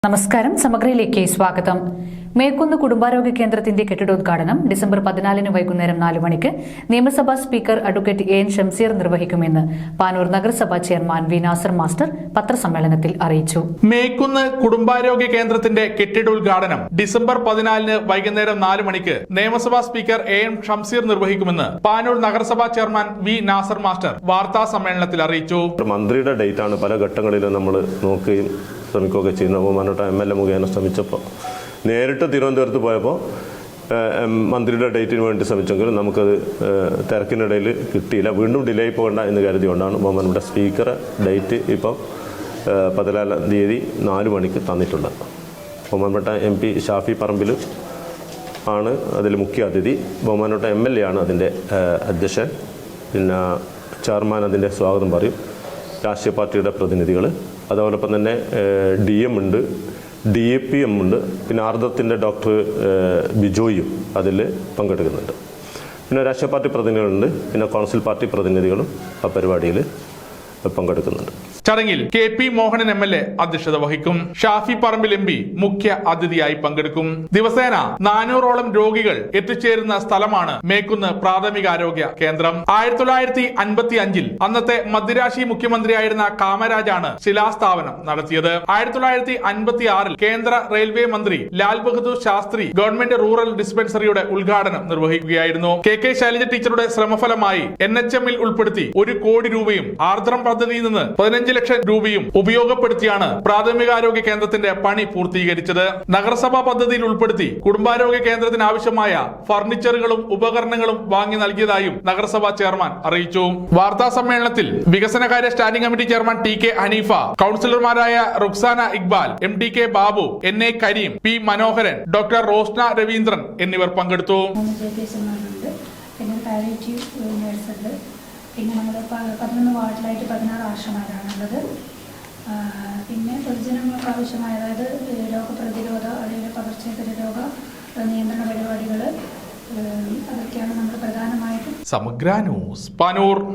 നമസ്കാരം. സമഗ്രയിലേക്ക് സ്വാഗതം. മേക്കുന്ന് കുടുംബാരോഗ്യ കേന്ദ്രത്തിന്റെ കെട്ടിടോദ്ഘാടനം ഡിസംബർ 14 വൈകുന്നേരം 4 മണിക്ക് നിയമസഭാ സ്പീക്കർ അഡ്വക്കേറ്റ് എൻ ഷംസീർ നിർവഹിക്കുമെന്ന് പാനൂർ നഗരസഭാ ചെയർമാൻ വി നാസർ മാസ്റ്റർ പത്രസമ്മേളനത്തിൽ അറിയിച്ചു. മേക്കുന്ന് കുടുംബാരോഗ്യ കേന്ദ്രത്തിന്റെ കെട്ടിടോദ്ഘാടനം ഡിസംബർ 14 വൈകുന്നേരം 4 മണിക്ക് നിയമസഭാ സ്പീക്കർ എൻ ഷംസീർ നിർവഹിക്കുമെന്ന് പാനൂർ നഗരസഭാ ചെയർമാൻ വി നാസർ മാസ്റ്റർ വാർത്താ സമ്മേളനത്തിൽ അറിയിച്ചു. മന്ത്രിയുടെ ഡേറ്റ് ആണ് പല ഘട്ടങ്ങളിലും നമ്മൾ നോക്കുകയും ശ്രമിക്കുകയൊക്കെ ചെയ്യുന്ന ബഹുമാനപ്പെട്ട MLA മുഖേന ശ്രമിച്ചപ്പോൾ നേരിട്ട് തിരുവനന്തപുരത്ത് പോയപ്പോൾ മന്ത്രിയുടെ ഡേറ്റിന് വേണ്ടി ശ്രമിച്ചെങ്കിലും നമുക്കത് തിരക്കിനിടയിൽ കിട്ടിയില്ല. വീണ്ടും ഡിലേ പോകേണ്ട എന്ന് കരുതിക്കൊണ്ടാണ് ബഹുമാനപ്പെട്ട സ്പീക്കർ ഡേറ്റ് ഇപ്പം 14 തീയതി 4 മണിക്ക് തന്നിട്ടുള്ളത്. ബഹുമാനപ്പെട്ട MP ഷാഫി പറമ്പിൽ ആണ് അതിൽ മുഖ്യ അതിഥി. ബഹുമാനപ്പെട്ട MLA ആണ് അതിൻ്റെ അധ്യക്ഷൻ. പിന്നെ ചെയർമാൻ അതിൻ്റെ സ്വാഗതം പറയും. രാഷ്ട്രീയ പാർട്ടിയുടെ പ്രതിനിധികൾ, അതോടൊപ്പം തന്നെ DM ഉണ്ട്, DAPM ഉണ്ട്, പിന്നെ ആർദ്രത്തിൻ്റെ ഡോക്ടർ ബിജോയും അതിൽ പങ്കെടുക്കുന്നുണ്ട്. പിന്നെ രാഷ്ട്രീയ പാർട്ടി പ്രതിനിധികളുണ്ട്, പിന്നെ കൗൺസിൽ പാർട്ടി പ്രതിനിധികളും ആ പരിപാടിയിൽ പങ്കെടുക്കുന്നുണ്ട്. ചടങ്ങിൽ KP മോഹനൻ MLA അധ്യക്ഷത വഹിക്കും. ഷാഫി പറമ്പിൽ MP മുഖ്യ അതിഥിയായി പങ്കെടുക്കും. ദിവസേന 400ഓളം രോഗികൾ എത്തിച്ചേരുന്ന സ്ഥലമാണ് മേക്കുന്ന് പ്രാഥമികാരോഗ്യ കേന്ദ്രം. 1955 അന്നത്തെ മദ്രാശി മുഖ്യമന്ത്രിയായിരുന്ന കാമരാജാണ് ശിലാസ്ഥാപനം നടത്തിയത്. 1956 കേന്ദ്ര റെയിൽവേ മന്ത്രി ലാൽ ബഹദൂർ ശാസ്ത്രി ഗവൺമെന്റ് റൂറൽ ഡിസ്പെൻസറിയുടെ ഉദ്ഘാടനം നിർവഹിക്കുകയായിരുന്നു. KK ശൈലജ ടീച്ചറുടെ ശ്രമഫലമായി NHM-ൽ ഉൾപ്പെടുത്തി 1 കോടി രൂപയും ആർദ്രം പദ്ധതിയിൽ നിന്ന് 15 ലക്ഷം രൂപയും ഉപയോഗപ്പെടുത്തിയാണ് പ്രാഥമികാരോഗ്യ കേന്ദ്രത്തിന്റെ പണി പൂർത്തീകരിച്ചത്. നഗരസഭാ പദ്ധതിയിൽ ഉൾപ്പെടുത്തി കുടുംബാരോഗ്യ കേന്ദ്രത്തിന് ആവശ്യമായ ഫർണിച്ചറുകളും ഉപകരണങ്ങളും വാങ്ങി നൽകിയതായും നഗരസഭാ ചെയർമാൻ അറിയിച്ചു. വാർത്താ സമ്മേളനത്തിൽ വികസനകാര്യ standing committee chairman TK Haneefa, കൌൺസിലർമാരായ Ruksana Iqbal, MTK Babu, NA Kareem, P Manoharan, doctor Roshna Raveendran എന്നിവർ പങ്കെടുത്തു. പിന്നെ നമ്മൾ 11 വാർഡിലായിട്ട് 16 ആശമാരാണുള്ളത്. പിന്നെ പൊതുജനങ്ങൾക്ക് ആവശ്യമായ, അതായത് രോഗപ്രതിരോധ അല്ലെങ്കിൽ പകർച്ചവ്യാധി രോഗ നിയന്ത്രണ പരിപാടികൾ, അതൊക്കെയാണ് നമ്മൾ പ്രധാനമായിട്ടും. സമഗ്ര ന്യൂസ് പാനൂർ.